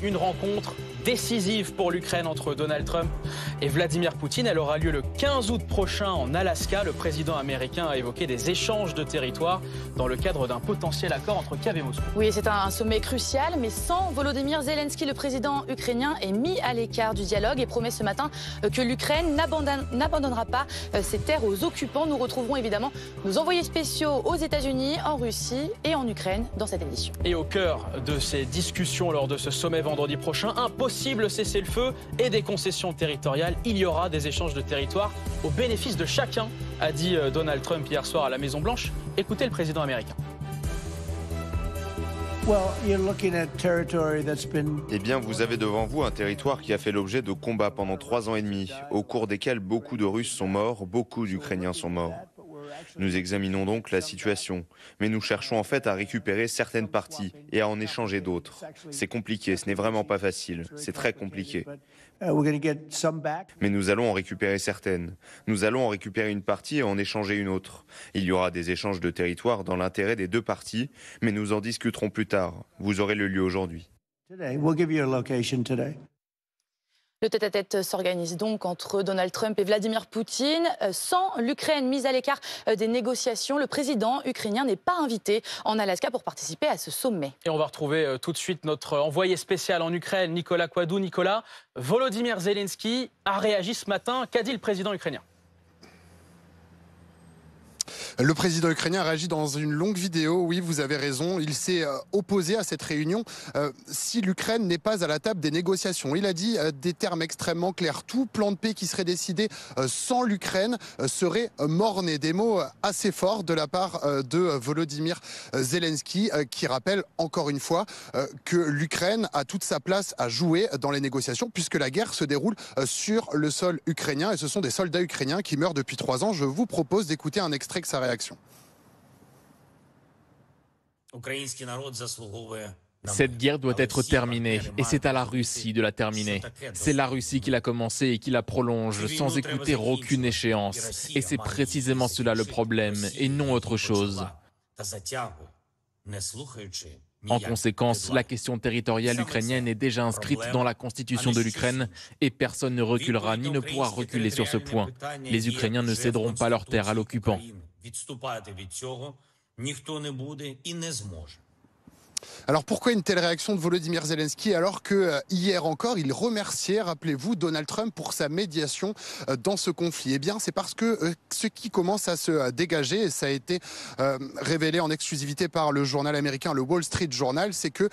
une rencontre décisive pour l'Ukraine entre Donald Trump et Vladimir Poutine. Elle aura lieu le 15 août prochain en Alaska. Le président américain a évoqué des échanges de territoire dans le cadre d'un potentiel accord entre Kiev et Moscou. Oui, c'est un sommet crucial, mais sans Volodymyr Zelensky, le président ukrainien est mis à l'écart du dialogue et promet ce matin que l'Ukraine n'abandonnera pas ses terres aux occupants. Nous retrouverons évidemment nos envoyés spéciaux aux États-Unis, en Russie et en Ukraine dans cette édition. Et au cœur de ces discussions lors de ce sommet vendredi prochain, impossible cessez-le-feu et des concessions territoriales. Il y aura des échanges de territoire au bénéfice de chacun, a dit Donald Trump hier soir à la Maison-Blanche. Écoutez le président américain. Eh bien, vous avez devant vous un territoire qui a fait l'objet de combats pendant 3 ans et demi, au cours desquels beaucoup de Russes sont morts, beaucoup d'Ukrainiens sont morts. Nous examinons donc la situation, mais nous cherchons en fait à récupérer certaines parties et à en échanger d'autres. C'est compliqué, ce n'est vraiment pas facile, c'est très compliqué. Mais nous allons en récupérer certaines. Nous allons en récupérer une partie et en échanger une autre. Il y aura des échanges de territoire dans l'intérêt des deux parties, mais nous en discuterons plus tard. Vous aurez le lieu aujourd'hui. Le tête-à-tête s'organise donc entre Donald Trump et Vladimir Poutine. Sans l'Ukraine mise à l'écart des négociations, le président ukrainien n'est pas invité en Alaska pour participer à ce sommet. Et on va retrouver tout de suite notre envoyé spécial en Ukraine, Nicolas Quadou. Nicolas, Volodymyr Zelensky a réagi ce matin. Qu'a dit le président ukrainien ? Le président ukrainien a réagi dans une longue vidéo. Oui, vous avez raison, il s'est opposé à cette réunion si l'Ukraine n'est pas à la table des négociations. Il a dit des termes extrêmement clairs. Tout plan de paix qui serait décidé sans l'Ukraine serait mort-né. Des mots assez forts de la part de Volodymyr Zelensky qui rappelle encore une fois que l'Ukraine a toute sa place à jouer dans les négociations puisque la guerre se déroule sur le sol ukrainien et ce sont des soldats ukrainiens qui meurent depuis 3 ans. Je vous propose d'écouter un extrait de sa réaction. Cette guerre doit être terminée et c'est à la Russie de la terminer. C'est la Russie qui l'a commencée et qui la prolonge sans écouter aucune échéance. Et c'est précisément cela le problème et non autre chose. En conséquence, la question territoriale ukrainienne est déjà inscrite dans la constitution de l'Ukraine et personne ne reculera ni ne pourra reculer sur ce point. Les Ukrainiens ne céderont pas leurs terres à l'occupant. Alors pourquoi une telle réaction de Volodymyr Zelensky alors que hier encore il remerciait, rappelez-vous, Donald Trump pour sa médiation dans ce conflit? Eh bien c'est parce que ce qui commence à se dégager, et ça a été révélé en exclusivité par le journal américain, le Wall Street Journal, c'est que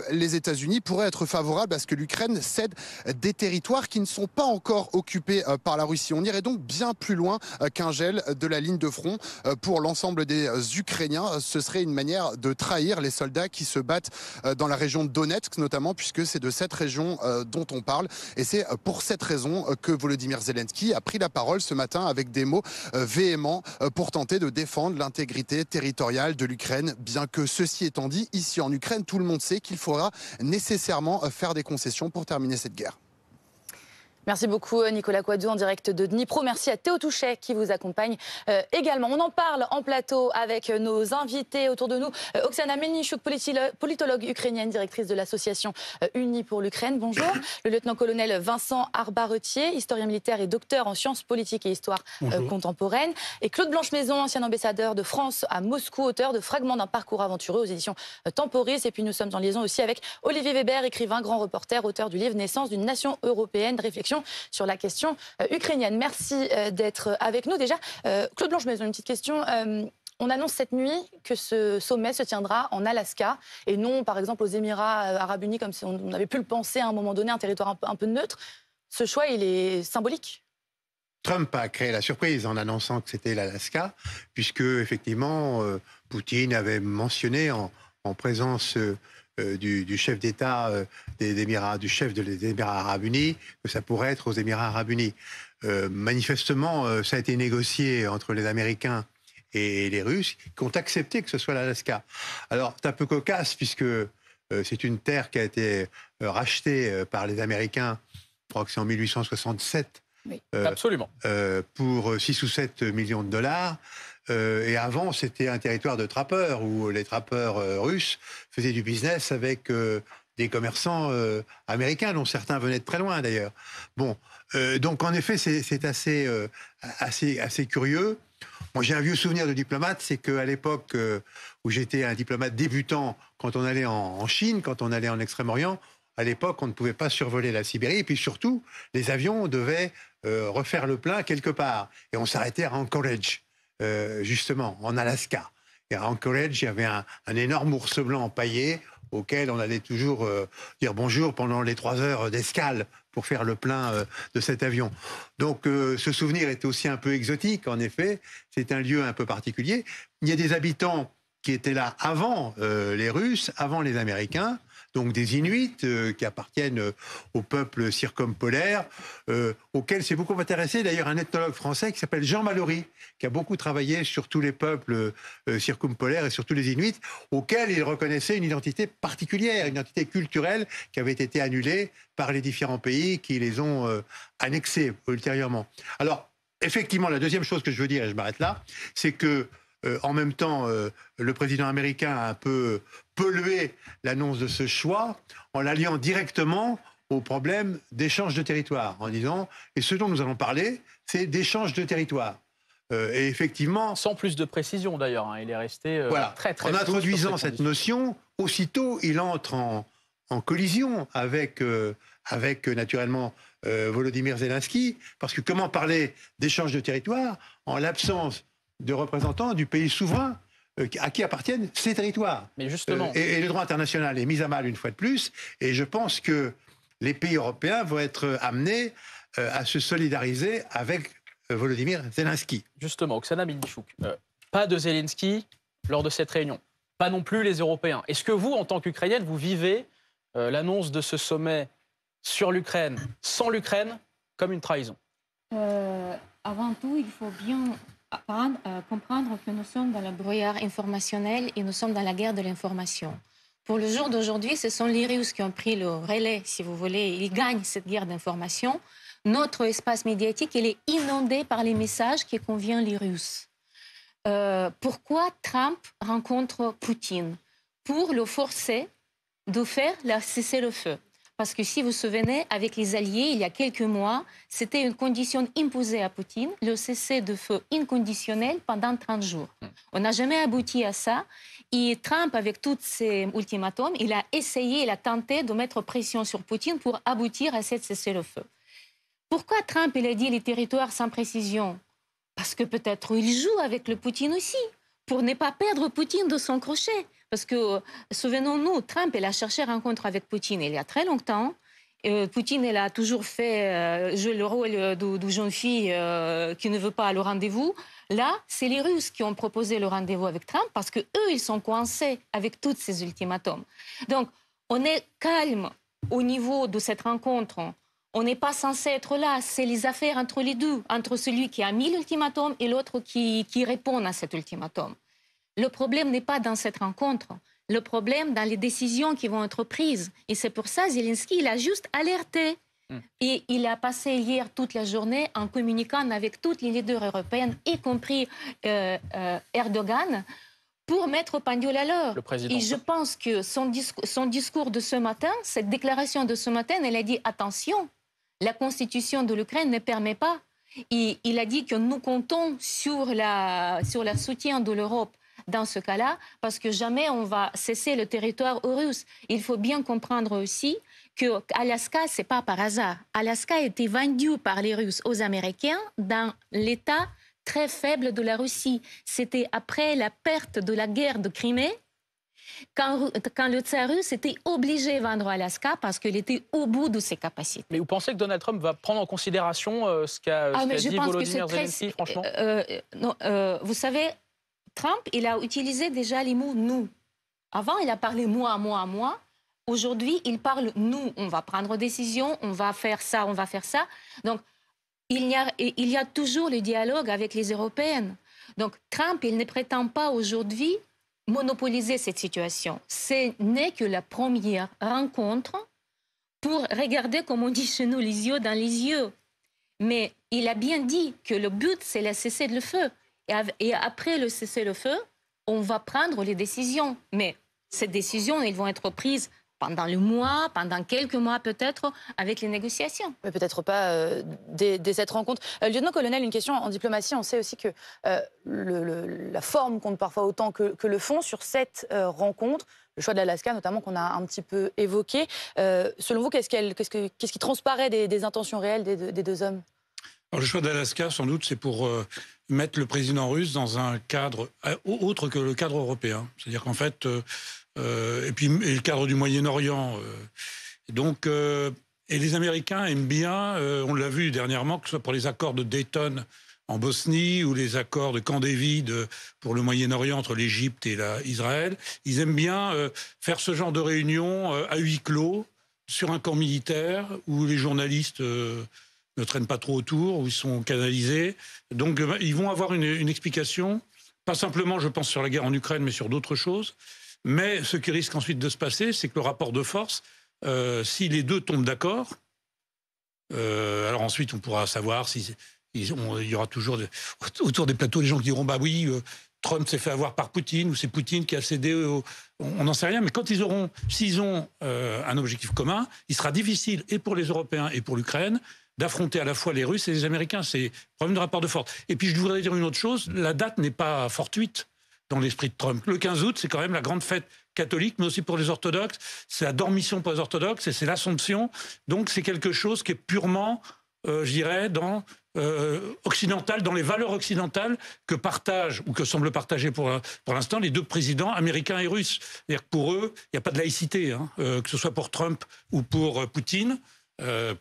les États-Unis pourraient être favorables à ce que l'Ukraine cède des territoires qui ne sont pas encore occupés par la Russie. On irait donc bien plus loin qu'un gel de la ligne de front pour l'ensemble des Ukrainiens. Ce serait une manière de trahir les soldats qui se battent dans la région de Donetsk notamment, puisque c'est de cette région dont on parle. Et c'est pour cette raison que Volodymyr Zelensky a pris la parole ce matin avec des mots véhéments pour tenter de défendre l'intégrité territoriale de l'Ukraine. Bien que ceci étant dit, ici en Ukraine, tout le monde sait qu'il faudra nécessairement faire des concessions pour terminer cette guerre. Merci beaucoup Nicolas Quadou en direct de Dnipro. Merci à Théo Touchet qui vous accompagne également. On en parle en plateau avec nos invités autour de nous. Oksana Melnichuk, politologue ukrainienne, directrice de l'association Unis pour l'Ukraine. Bonjour. Le lieutenant-colonel Vincent Arbaretier, historien militaire et docteur en sciences politiques et histoire contemporaine. Et Claude Blanche-Maison, ancien ambassadeur de France à Moscou, auteur de Fragments d'un parcours aventureux aux éditions Temporis. Et puis nous sommes en liaison aussi avec Olivier Weber, écrivain, grand reporter, auteur du livre Naissance d'une nation européenne, réflexion sur la question ukrainienne. Merci d'être avec nous. Déjà, Claude Blanche-Maison, une petite question. On annonce cette nuit que ce sommet se tiendra en Alaska et non, par exemple, aux Émirats arabes unis, comme si on avait pu le penser à un moment donné, un territoire un peu neutre. Ce choix, il est symbolique. Trump a créé la surprise en annonçant que c'était l'Alaska, puisque, effectivement, Poutine avait mentionné en présence du chef d'État des Émirats, du chef des Émirats arabes unis, que ça pourrait être aux Émirats arabes unis. Manifestement, ça a été négocié entre les Américains et les Russes, qui ont accepté que ce soit l'Alaska. Alors, c'est un peu cocasse, puisque c'est une terre qui a été rachetée par les Américains, je crois que c'est en 1867, oui. Absolument. Pour 6 ou 7 millions de dollars. Et avant, c'était un territoire de trappeurs où les trappeurs russes faisaient du business avec des commerçants américains, dont certains venaient de très loin d'ailleurs. Bon, donc en effet, c'est assez curieux. Moi, j'ai un vieux souvenir de diplomate, c'est qu'à l'époque où j'étais un diplomate débutant, quand on allait en Chine, quand on allait en Extrême-Orient, à l'époque, on ne pouvait pas survoler la Sibérie. Et puis surtout, les avions devaient refaire le plein quelque part. Et on s'arrêtait à Anchorage, justement, en Alaska. Et à Anchorage, il y avait un énorme ours blanc empaillé auquel on allait toujours dire bonjour pendant les 3 heures d'escale pour faire le plein de cet avion. Donc ce souvenir est aussi un peu exotique, en effet. C'est un lieu un peu particulier. Il y a des habitants qui étaient là avant les Russes, avant les Américains, donc des Inuits qui appartiennent au peuple circumpolaire, auquel s'est beaucoup intéressé d'ailleurs un ethnologue français qui s'appelle Jean Mallory, qui a beaucoup travaillé sur tous les peuples circumpolaires et sur tous les Inuits, auxquels il reconnaissait une identité particulière, une identité culturelle qui avait été annulée par les différents pays qui les ont annexés ultérieurement. Alors, effectivement, la deuxième chose que je veux dire, et je m'arrête là, c'est que en même temps, le président américain a un peu pollué l'annonce de ce choix en l'alliant directement au problème d'échange de territoire, en disant, et ce dont nous allons parler, c'est d'échange de territoire. Et effectivement... Sans plus de précision d'ailleurs, hein, il est resté voilà, très en introduisant cette notion, aussitôt il entre en collision avec naturellement Volodymyr Zelensky, parce que comment parler d'échange de territoire en l'absence de représentants du pays souverain à qui appartiennent ces territoires. Mais justement... et le droit international est mis à mal une fois de plus, et je pense que les pays européens vont être amenés à se solidariser avec Volodymyr Zelensky. Justement, Oksana Melnichouk, pas de Zelensky lors de cette réunion, pas non plus les Européens. Est-ce que vous, en tant qu'Ukrainienne, vous vivez l'annonce de ce sommet sur l'Ukraine, sans l'Ukraine, comme une trahison? Avant tout, il faut bien comprendre que nous sommes dans le brouillard informationnel et nous sommes dans la guerre de l'information. Pour le jour d'aujourd'hui, ce sont les Russes qui ont pris le relais, si vous voulez. Ils gagnent cette guerre d'information. Notre espace médiatique, il est inondé par les messages qui conviennent les Russes. Pourquoi Trump rencontre Poutine? Pour le forcer de faire la cessez-le-feu. Parce que si vous vous souvenez, avec les Alliés, il y a quelques mois, c'était une condition imposée à Poutine, le cessez-le-feu inconditionnel pendant 30 jours. On n'a jamais abouti à ça. Et Trump, avec tous ses ultimatums, il a essayé, il a tenté de mettre pression sur Poutine pour aboutir à cette cessez-le-feu. Pourquoi Trump, il a dit les territoires sans précision? Parce que peut-être il joue avec le Poutine aussi, pour ne pas perdre Poutine de son crochet. Parce que, souvenons-nous, Trump, il a cherché rencontre avec Poutine il y a très longtemps. Poutine, il a toujours fait jouer le rôle de jeune fille qui ne veut pas aller au rendez-vous. Là, c'est les Russes qui ont proposé le rendez-vous avec Trump parce qu'eux, ils sont coincés avec tous ces ultimatums. Donc, on est calme au niveau de cette rencontre. On n'est pas censé être là. C'est les affaires entre les deux, entre celui qui a mis l'ultimatum et l'autre qui répond à cet ultimatum. Le problème n'est pas dans cette rencontre. Le problème dans les décisions qui vont être prises. Et c'est pour ça que Zelensky, il a juste alerté. Et il a passé hier toute la journée en communiquant avec tous les leaders européens, y compris Erdogan, pour mettre pendule à l'heure. Et je pense que son discours de ce matin, cette déclaration de ce matin, elle a dit « Attention, la constitution de l'Ukraine ne permet pas ». Et il a dit que nous comptons sur le soutien de l'Europe dans ce cas-là, parce que jamais on va cesser le territoire aux Russes. Il faut bien comprendre aussi que Alaska, ce n'est pas par hasard. Alaska a été vendu par les Russes aux Américains dans l'état très faible de la Russie. C'était après la perte de la guerre de Crimée, quand le tsar russe était obligé de vendre Alaska parce qu'il était au bout de ses capacités. Mais vous pensez que Donald Trump va prendre en considération ce qu'a dit Volodymyr Zelensky, franchement? Non, vous savez, Trump, il a utilisé déjà les mots « nous ». Avant, il a parlé « moi, moi, moi ». Aujourd'hui, il parle « nous ». On va prendre décision, on va faire ça, on va faire ça. Donc, il y a toujours le dialogue avec les Européennes. Donc, Trump, il ne prétend pas aujourd'hui monopoliser cette situation. Ce n'est que la première rencontre pour regarder, comme on dit chez nous, les yeux dans les yeux. Mais il a bien dit que le but, c'est le cessez-le-feu. Et après le cessez-le-feu, on va prendre les décisions. Mais ces décisions, elles vont être prises pendant le mois, pendant quelques mois peut-être, avec les négociations. Mais peut-être pas dès cette rencontre. Lieutenant-colonel, une question en diplomatie. On sait aussi que la forme compte parfois autant que le fond sur cette rencontre. Le choix de l'Alaska, notamment, qu'on a un petit peu évoqué. Selon vous, qu'est-ce qui transparaît des intentions réelles des deux hommes? Alors, le choix d'Alaska, sans doute, c'est pour mettre le président russe dans un cadre autre que le cadre européen. C'est-à-dire qu'en fait, et le cadre du Moyen-Orient. Donc, et les Américains aiment bien, on l'a vu dernièrement, que ce soit pour les accords de Dayton en Bosnie ou les accords de Camp David pour le Moyen-Orient entre l'Égypte et Israël, ils aiment bien faire ce genre de réunion à huis clos sur un camp militaire où les journalistes ne traînent pas trop autour, où ils sont canalisés. Donc ils vont avoir une explication, pas simplement, je pense, sur la guerre en Ukraine, mais sur d'autres choses. Mais ce qui risque ensuite de se passer, c'est que le rapport de force, si les deux tombent d'accord, alors ensuite on pourra savoir si... Il y aura toujours autour des plateaux des gens qui diront bah oui, Trump s'est fait avoir par Poutine ou c'est Poutine qui a cédé. On n'en sait rien, mais s'ils ont un objectif commun, il sera difficile et pour les Européens et pour l'Ukraine d'affronter à la fois les Russes et les Américains. C'est un problème de rapport de force. Et puis je voudrais dire une autre chose, la date n'est pas fortuite dans l'esprit de Trump. Le 15 août, c'est quand même la grande fête catholique, mais aussi pour les orthodoxes. C'est la dormition pour les orthodoxes et c'est l'Assomption. Donc c'est quelque chose qui est purement, je dirais, occidental, dans les valeurs occidentales que partagent, ou que semblent partager pour l'instant, les deux présidents américains et russes. C'est-à-dire que pour eux, il n'y a pas de laïcité, que ce soit pour Trump ou pour Poutine.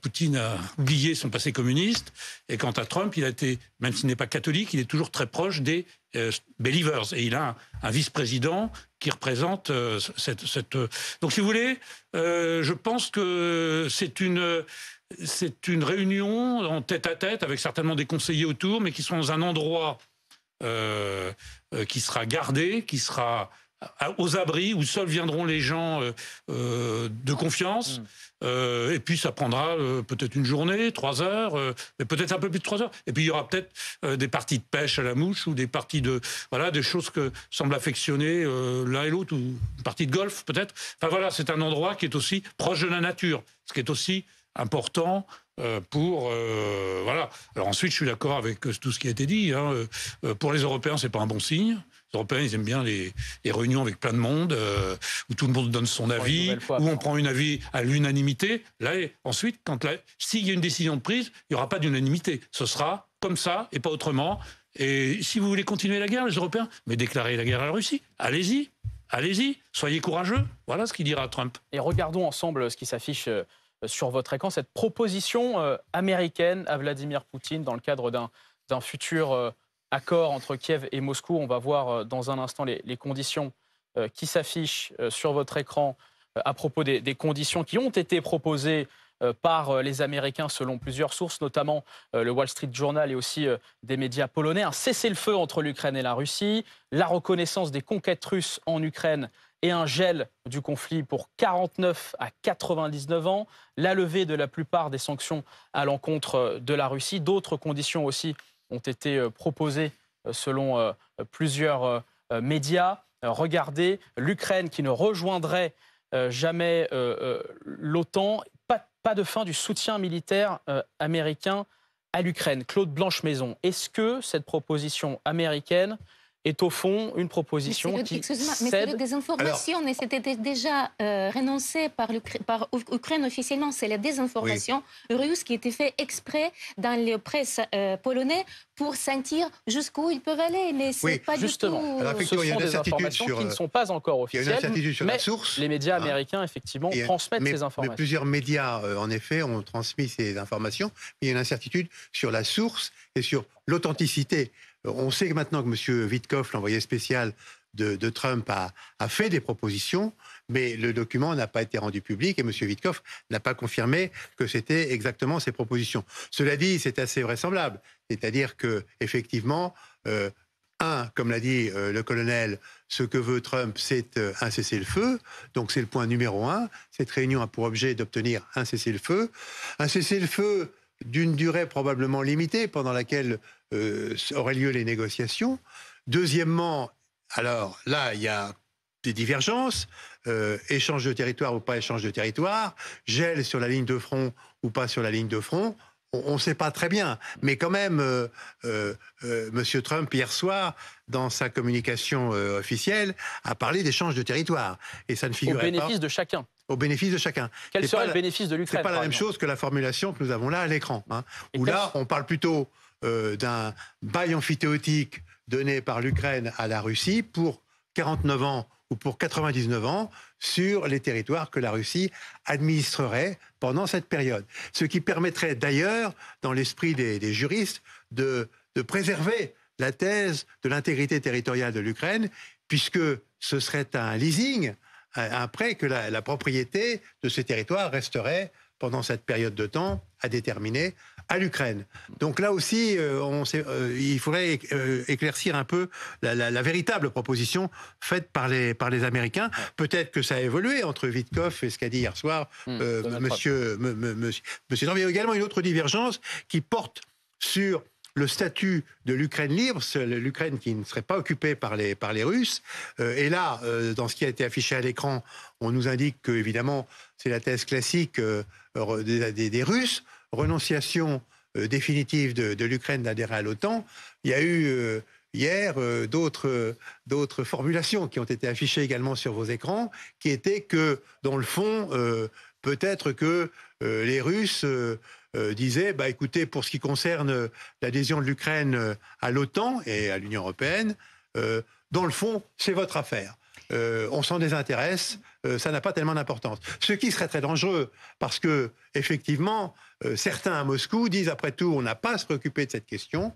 Poutine a oublié son passé communiste, et quant à Trump, il a été, même s'il n'est pas catholique, il est toujours très proche des believers, et il a un vice-président qui représente cette... Donc si vous voulez, je pense que c'est une réunion en tête-à-tête avec certainement des conseillers autour, mais qui sont dans un endroit qui sera gardé, qui sera aux abris, où seuls viendront les gens de confiance. Et puis ça prendra peut-être une journée, 3 heures, mais peut-être un peu plus de 3 heures. Et puis il y aura peut-être des parties de pêche à la mouche ou des parties des choses que semblent affectionner l'un et l'autre, ou une partie de golf peut-être. Enfin voilà, c'est un endroit qui est aussi proche de la nature, ce qui est aussi important pour voilà. Alors ensuite, je suis d'accord avec tout ce qui a été dit. Pour les Européens, c'est pas un bon signe. Les Européens, ils aiment bien les réunions avec plein de monde, où tout le monde donne son avis, où on prend un avis à l'unanimité. Là, ensuite, s'il y a une décision de prise, il n'y aura pas d'unanimité. Ce sera comme ça et pas autrement. Et si vous voulez continuer la guerre, les Européens, mais déclarez la guerre à la Russie. Allez-y, allez-y, soyez courageux. Voilà ce qu'il dira Trump. Et regardons ensemble ce qui s'affiche sur votre écran, cette proposition américaine à Vladimir Poutine dans le cadre d'un futur accord entre Kiev et Moscou. On va voir dans un instant les conditions qui s'affichent sur votre écran à propos des conditions qui ont été proposées par les Américains selon plusieurs sources, notamment le Wall Street Journal et aussi des médias polonais. Un cessez-le-feu entre l'Ukraine et la Russie, la reconnaissance des conquêtes russes en Ukraine et un gel du conflit pour 49 à 99 ans, la levée de la plupart des sanctions à l'encontre de la Russie. D'autres conditions aussi ont été proposées selon plusieurs médias. Regardez, l'Ukraine qui ne rejoindrait jamais l'OTAN, pas de fin du soutien militaire américain à l'Ukraine. Claude Blanche-Maison, est-ce que cette proposition américaine est au fond une proposition qui cède... Mais c'est des informations, mais c'était déjà renoncé par l'Ukraine officiellement. C'est la désinformation russe qui était faite exprès dans les presses polonais pour sentir jusqu'où ils peuvent aller. Mais c'est pas justement. du tout... Alors, ce sont des informations qui ne sont pas encore officielles. Il y a une incertitude sur mais la source. Les médias américains, effectivement, transmettent ces informations. Mais plusieurs médias, en effet, ont transmis ces informations. Mais il y a une incertitude sur la source et sur l'authenticité. On sait maintenant que M. Witkoff, l'envoyé spécial de Trump, a fait des propositions, mais le document n'a pas été rendu public et M. Witkoff n'a pas confirmé que c'était exactement ces propositions. Cela dit, c'est assez vraisemblable. C'est-à-dire qu'effectivement, comme l'a dit le colonel, ce que veut Trump, c'est un cessez-le-feu. Donc c'est le point numéro 1. Cette réunion a pour objet d'obtenir un cessez-le-feu. Un cessez-le-feu d'une durée probablement limitée pendant laquelle auraient lieu les négociations. Deuxièmement, alors là, il y a des divergences. échange de territoire ou pas échange de territoire, gel sur la ligne de front ou pas sur la ligne de front. On ne sait pas très bien, mais quand même, Monsieur Trump, hier soir, dans sa communication officielle, a parlé d'échange de territoire. Et ça ne figurait pas... Au bénéfice de chacun. Au bénéfice de chacun. Quel serait le bénéfice de l'Ukraine? C'est pas la même chose que la formulation que nous avons là à l'écran. Où là, on parle plutôt d'un bail amphithéotique donné par l'Ukraine à la Russie pour 49 ans ou pour 99 ans sur les territoires que la Russie administrerait pendant cette période. Ce qui permettrait d'ailleurs, dans l'esprit des juristes, de préserver la thèse de l'intégrité territoriale de l'Ukraine, puisque ce serait un leasing, un prêt que la propriété de ce territoire resterait pendant cette période de temps à déterminer à l'Ukraine. Donc là aussi, il faudrait éclaircir un peu la véritable proposition faite par les Américains. Peut-être que ça a évolué entre Witkoff et ce qu'a dit hier soir Monsieur Trump. Il y a également une autre divergence qui porte sur le statut de l'Ukraine libre, l'Ukraine qui ne serait pas occupée par les Russes. Et là, dans ce qui a été affiché à l'écran, on nous indique que, évidemment, c'est la thèse classique des Russes, renonciation définitive de l'Ukraine d'adhérer à l'OTAN. Il y a eu hier d'autres formulations qui ont été affichées également sur vos écrans, qui étaient que, dans le fond, peut-être que les Russes disaient, écoutez, pour ce qui concerne l'adhésion de l'Ukraine à l'OTAN et à l'Union européenne, dans le fond, c'est votre affaire. On s'en désintéresse, ça n'a pas tellement d'importance. Ce qui serait très dangereux, parce que, effectivement, certains à Moscou disent, après tout, on n'a pas à se préoccuper de cette question.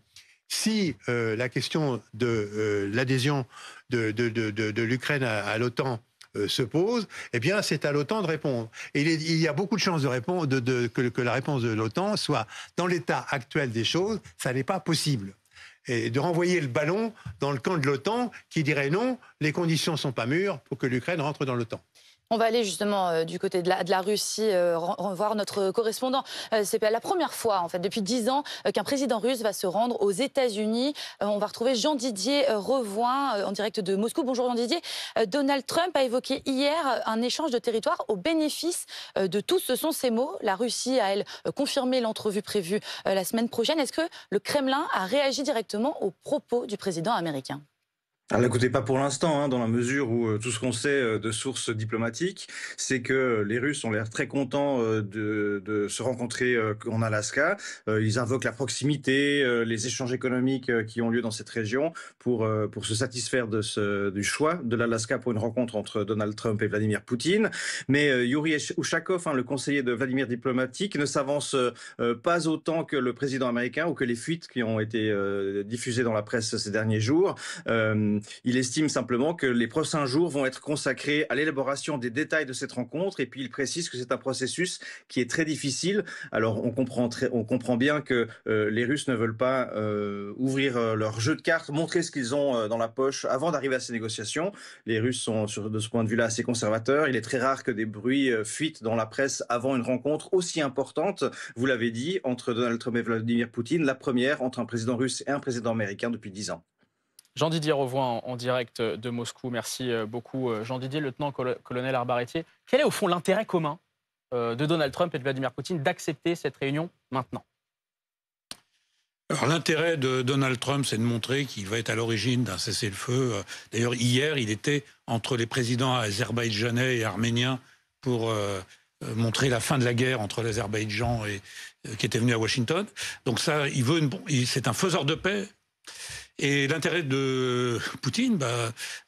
Si la question de l'adhésion de l'Ukraine à l'OTAN se pose, eh bien, c'est à l'OTAN de répondre. Et il y a beaucoup de chances de répondre, que la réponse de l'OTAN soit dans l'état actuel des choses, ça n'est pas possible. Et de renvoyer le ballon dans le camp de l'OTAN qui dirait non, les conditions ne sont pas mûres pour que l'Ukraine rentre dans l'OTAN. On va aller justement du côté de la Russie, voir notre correspondant. C'est la première fois, en fait, depuis 10 ans, qu'un président russe va se rendre aux États-Unis. On va retrouver Jean-Didier Revoin en direct de Moscou. Bonjour Jean-Didier. Donald Trump a évoqué hier un échange de territoire au bénéfice de tous. Ce sont ses mots. La Russie a, elle, confirmé l'entrevue prévue la semaine prochaine. Est-ce que le Kremlin a réagi directement aux propos du président américain ? Alors écoutez, pas pour l'instant, dans la mesure où tout ce qu'on sait de sources diplomatiques, c'est que les Russes ont l'air très contents de se rencontrer en Alaska. Ils invoquent la proximité, les échanges économiques qui ont lieu dans cette région pour se satisfaire du choix de l'Alaska pour une rencontre entre Donald Trump et Vladimir Poutine. Mais Yuri Ushakov, le conseiller de Vladimir diplomatique, ne s'avance pas autant que le président américain ou que les fuites qui ont été diffusées dans la presse ces derniers jours. Il estime simplement que les prochains jours vont être consacrés à l'élaboration des détails de cette rencontre, et puis il précise que c'est un processus qui est très difficile. Alors on comprend bien que les Russes ne veulent pas ouvrir leur jeu de cartes, montrer ce qu'ils ont dans la poche avant d'arriver à ces négociations. Les Russes sont de ce point de vue-là assez conservateurs. Il est très rare que des bruits fuitent dans la presse avant une rencontre aussi importante, vous l'avez dit, entre Donald Trump et Vladimir Poutine, la première entre un président russe et un président américain depuis 10 ans. Jean-Didier Revoin en direct de Moscou. Merci beaucoup, Jean-Didier, lieutenant-colonel Arbaretier. Quel est au fond l'intérêt commun de Donald Trump et de Vladimir Poutine d'accepter cette réunion maintenant ? Alors l'intérêt de Donald Trump, c'est de montrer qu'il va être à l'origine d'un cessez-le-feu. D'ailleurs, hier, il était entre les présidents azerbaïdjanais et arméniens pour montrer la fin de la guerre entre l'Azerbaïdjan qui était venu à Washington. Donc ça, c'est un faiseur de paix. Et l'intérêt de Poutine,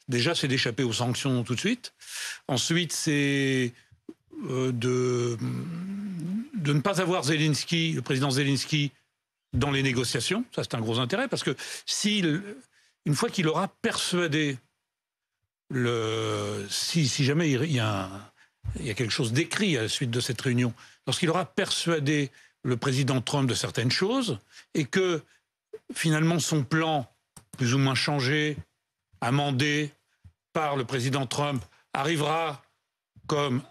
déjà, c'est d'échapper aux sanctions tout de suite. Ensuite, c'est de ne pas avoir le président Zelensky, dans les négociations. Ça, c'est un gros intérêt, parce que une fois qu'il aura persuadé, si jamais il y a quelque chose d'écrit à la suite de cette réunion, lorsqu'il aura persuadé le président Trump de certaines choses, et que finalement son plan, plus ou moins changé, amendé par le président Trump, arrivera comme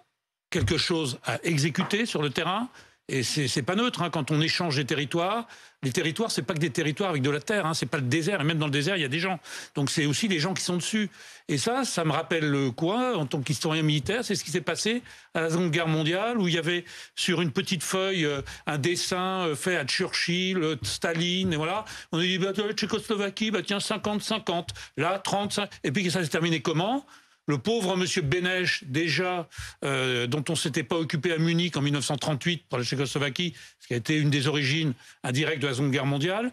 quelque chose à exécuter sur le terrain, Et c'est pas neutre, hein, quand on échange des territoires. Les territoires, c'est pas que des territoires avec de la terre, hein, c'est pas le désert. Et même dans le désert, il y a des gens. Donc c'est aussi les gens qui sont dessus. Et ça me rappelle quoi, en tant qu'historien militaire? C'est ce qui s'est passé à la Seconde Guerre mondiale, où il y avait sur une petite feuille un dessin fait à Churchill, Staline, et voilà. On a dit, bah, Tchécoslovaquie, bah, tiens, 50-50. Là, 35. Et puis ça s'est terminé comment? Le pauvre monsieur Beneš, déjà, dont on ne s'était pas occupé à Munich en 1938 pour la Tchécoslovaquie, ce qui a été une des origines indirectes de la Seconde Guerre mondiale.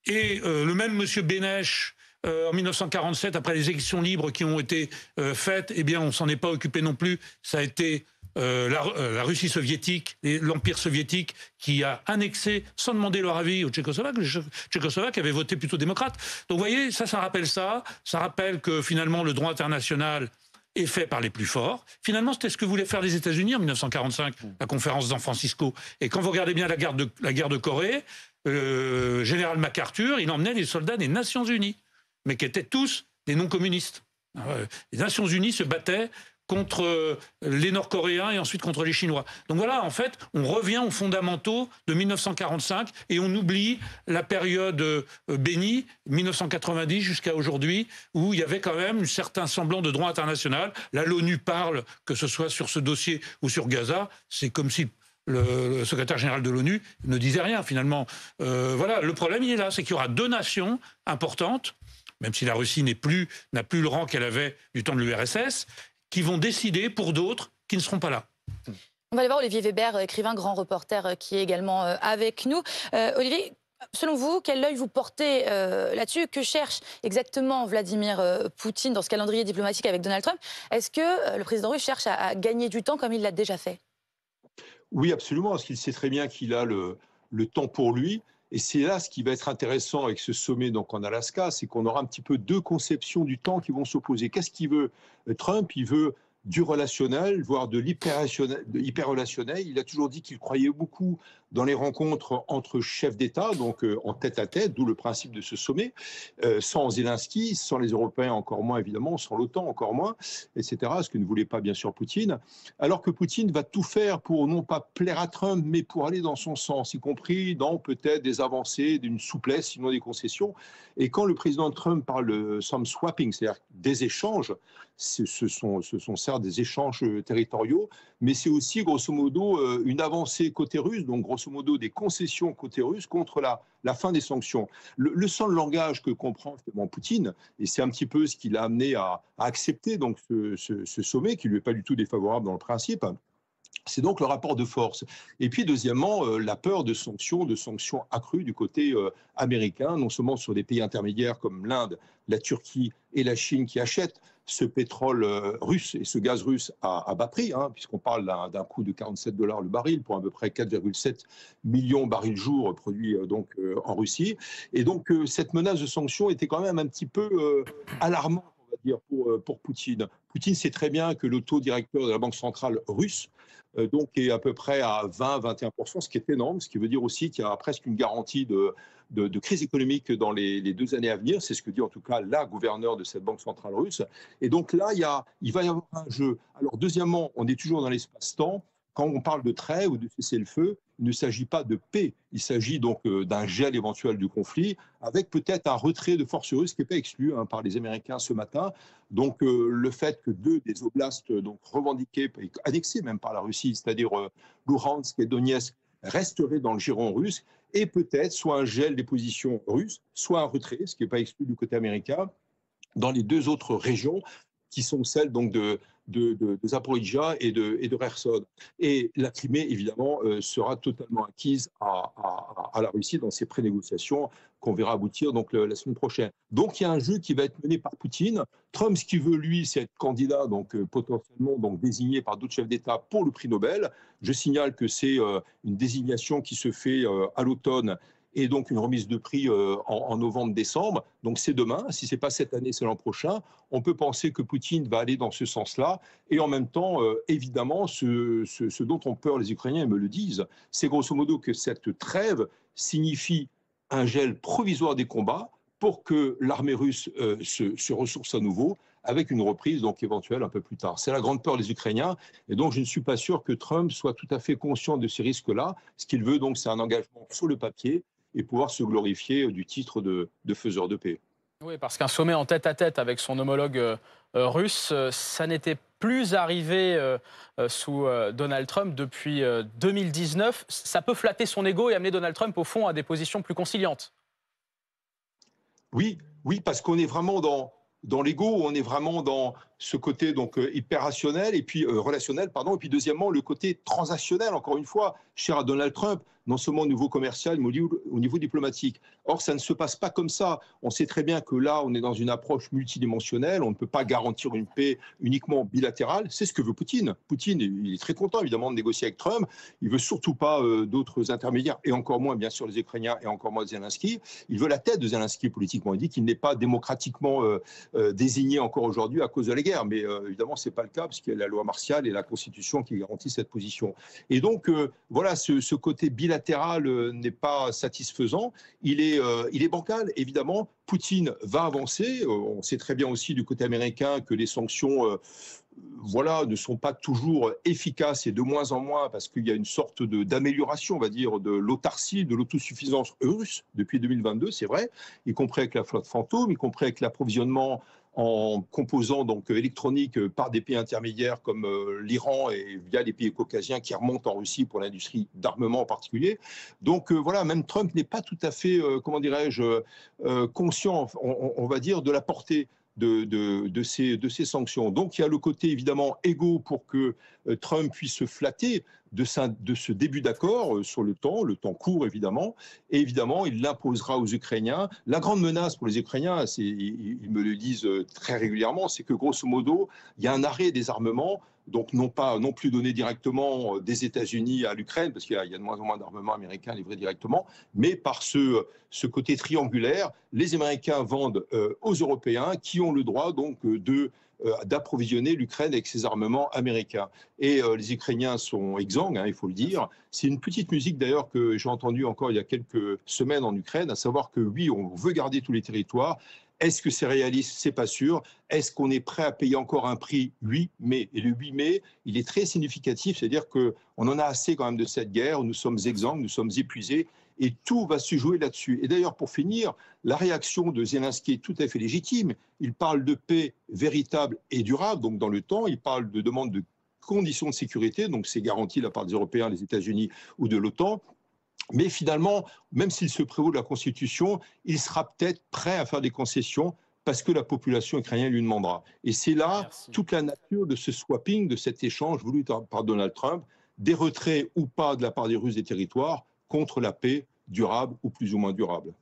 Et le même monsieur Beneš, en 1947, après les élections libres qui ont été faites, eh bien, on ne s'en est pas occupé non plus. Ça a été la Russie soviétique, l'Empire soviétique, qui a annexé, sans demander leur avis aux Tchécoslovaques. Les Tchécoslovaques avaient voté plutôt démocrate. Donc vous voyez, ça rappelle ça. Ça rappelle que finalement le droit international est fait par les plus forts. Finalement, c'était ce que voulaient faire les États-Unis en 1945, la conférence de San Francisco. Et quand vous regardez bien la guerre de Corée, le général MacArthur, il emmenait les soldats des Nations Unies, mais qui étaient tous des non-communistes. Les Nations Unies se battaient contre les Nord-Coréens et ensuite contre les Chinois. Donc voilà, en fait, on revient aux fondamentaux de 1945 et on oublie la période bénie, 1990 jusqu'à aujourd'hui, où il y avait quand même un certain semblant de droit international. Là, l'ONU parle, que ce soit sur ce dossier ou sur Gaza, c'est comme si le secrétaire général de l'ONU ne disait rien, finalement. Voilà, le problème, il est là, c'est qu'il y aura deux nations importantes, même si la Russie n'a plus le rang qu'elle avait du temps de l'URSS, qui vont décider pour d'autres qui ne seront pas là. On va aller voir Olivier Weber, écrivain, grand reporter, qui est également avec nous. Olivier, selon vous, quel œil vous portez là-dessus? Que cherche exactement Vladimir Poutine dans ce calendrier diplomatique avec Donald Trump? Est-ce que le président russe cherche à gagner du temps comme il l'a déjà fait? Oui, absolument, parce qu'il sait très bien qu'il a le temps pour lui. Et c'est là ce qui va être intéressant avec ce sommet donc en Alaska, c'est qu'on aura un petit peu deux conceptions du temps qui vont s'opposer. Qu'est-ce qu'il veut Trump? Il veut du relationnel, voire de l'hyper-relationnel. Il a toujours dit qu'il croyait beaucoup dans les rencontres entre chefs d'État, donc en tête-à-tête, d'où le principe de ce sommet, sans Zelensky, sans les Européens encore moins évidemment, sans l'OTAN encore moins, etc., ce que ne voulait pas bien sûr Poutine, alors que Poutine va tout faire pour non pas plaire à Trump, mais pour aller dans son sens, y compris dans peut-être des avancées, d'une souplesse, sinon des concessions. Et quand le président Trump parle de some swapping, c'est-à-dire des échanges, ce sont certes des échanges territoriaux, mais c'est aussi grosso modo une avancée côté russe, donc grosso modo des concessions côté russe contre la fin des sanctions. Le seul langage que comprend finalement Poutine, et c'est un petit peu ce qui l'a amené à accepter donc ce sommet, qui lui est pas du tout défavorable dans le principe, c'est donc le rapport de force. Et puis, deuxièmement, la peur de sanctions accrues du côté américain, non seulement sur des pays intermédiaires comme l'Inde, la Turquie et la Chine qui achètent ce pétrole russe et ce gaz russe à bas prix, hein, puisqu'on parle d'un coût de 47 $ le baril pour à peu près 4,7 millions de barils jour produits en Russie. Et donc, cette menace de sanctions était quand même un petit peu alarmante, on va dire, pour Poutine. Poutine sait très bien que le taux directeur de la Banque centrale russe donc est à peu près à 20-21%, ce qui est énorme, ce qui veut dire aussi qu'il y a presque une garantie de crise économique dans les 2 années à venir. C'est ce que dit en tout cas la gouverneure de cette banque centrale russe. Et donc là, il va y avoir un jeu. Alors deuxièmement, on est toujours dans l'espace-temps. Quand on parle de trêve ou de cessez-le-feu, il ne s'agit pas de paix. Il s'agit donc d'un gel éventuel du conflit, avec peut-être un retrait de forces russes qui n'est pas exclu par les Américains ce matin. Donc le fait que 2 des oblasts revendiqués, annexés même par la Russie, c'est-à-dire Luhansk et Donetsk, resteraient dans le giron russe, et peut-être soit un gel des positions russes, soit un retrait, ce qui n'est pas exclu du côté américain, dans les 2 autres régions, qui sont celles donc de Zaporijjia et de Kherson. Et la Crimée, évidemment, sera totalement acquise à la Russie dans ces prénégociations qu'on verra aboutir donc la semaine prochaine. Donc il y a un jeu qui va être mené par Poutine. Trump, ce qu'il veut, lui, c'est être candidat, donc potentiellement désigné par d'autres chefs d'État pour le prix Nobel. Je signale que c'est une désignation qui se fait à l'automne, et donc une remise de prix en novembre-décembre. Donc c'est demain, si ce n'est pas cette année, c'est l'an prochain. On peut penser que Poutine va aller dans ce sens-là. Et en même temps, évidemment, ce dont ont peur les Ukrainiens, ils me le disent, c'est grosso modo que cette trêve signifie un gel provisoire des combats pour que l'armée russe se ressource à nouveau, avec une reprise donc éventuelle un peu plus tard. C'est la grande peur des Ukrainiens et donc je ne suis pas sûr que Trump soit tout à fait conscient de ces risques-là. Ce qu'il veut donc, c'est un engagement sur le papier et pouvoir se glorifier du titre de faiseur de paix. Oui, parce qu'un sommet en tête-à-tête avec son homologue russe, ça n'était plus arrivé sous Donald Trump depuis 2019. Ça peut flatter son ego et amener Donald Trump, au fond, à des positions plus conciliantes. Oui, oui, parce qu'on est vraiment dans l'ego, on est vraiment dans ce côté donc hyper rationnel et puis relationnel, pardon, et puis deuxièmement le côté transactionnel, encore une fois, cher à Donald Trump, non seulement au niveau commercial, mais au niveau diplomatique. Or, ça ne se passe pas comme ça. On sait très bien que là, on est dans une approche multidimensionnelle, on ne peut pas garantir une paix uniquement bilatérale. C'est ce que veut Poutine. Poutine, il est très content, évidemment, de négocier avec Trump. Il veut surtout pas d'autres intermédiaires, et encore moins, bien sûr, les Ukrainiens, et encore moins Zelensky. Il veut la tête de Zelensky politiquement. Il dit qu'il n'est pas démocratiquement désigné encore aujourd'hui à cause de la guerre. Mais évidemment, ce n'est pas le cas, parce qu'il y a la loi martiale et la Constitution qui garantit cette position. Et donc, voilà, ce côté bilatéral n'est pas satisfaisant. Il est bancal, évidemment. Poutine va avancer. On sait très bien aussi du côté américain que les sanctions ne sont pas toujours efficaces et de moins en moins parce qu'il y a une sorte d'amélioration, on va dire, de l'autarcie, de l'autosuffisance russe depuis 2022, c'est vrai, y compris avec la flotte fantôme, y compris avec l'approvisionnement en composants donc électroniques par des pays intermédiaires comme l'Iran et via les pays caucasiens qui remontent en Russie pour l'industrie d'armement en particulier. Donc voilà, même Trump n'est pas tout à fait, comment dirais-je, conscient, on va dire, de la portée de ces sanctions. Donc il y a le côté évidemment égo pour que Trump puisse se flatter de ce début d'accord sur le temps court évidemment, et évidemment il l'imposera aux Ukrainiens. La grande menace pour les Ukrainiens, ils me le disent très régulièrement, c'est que grosso modo, il y a un arrêt des armements, donc non plus donné directement des États-Unis à l'Ukraine, parce qu'il y a de moins en moins d'armements américains livrés directement, mais par ce côté triangulaire, les Américains vendent aux Européens qui ont le droit donc d'approvisionner l'Ukraine avec ses armements américains. Et les Ukrainiens sont exsangues, il faut le dire. C'est une petite musique d'ailleurs que j'ai entendue encore il y a quelques semaines en Ukraine, à savoir que oui, on veut garder tous les territoires. Est-ce que c'est réaliste? C'est pas sûr. Est-ce qu'on est prêt à payer encore un prix? Oui, mais. Et le 8 mai, il est très significatif, c'est-à-dire qu'on en a assez quand même de cette guerre, nous sommes exsangues, nous sommes épuisés, et tout va se jouer là-dessus. Et d'ailleurs, pour finir, la réaction de Zelensky est tout à fait légitime. Il parle de paix véritable et durable, donc dans le temps, il parle de demande de conditions de sécurité, donc c'est garanti de la part des Européens, des États-Unis ou de l'OTAN. Mais finalement, même s'il se prévaut de la Constitution, il sera peut-être prêt à faire des concessions parce que la population ukrainienne lui demandera. Et c'est là toute la nature de ce swapping, de cet échange voulu par Donald Trump, des retraits ou pas de la part des Russes des territoires contre la paix durable ou plus ou moins durable.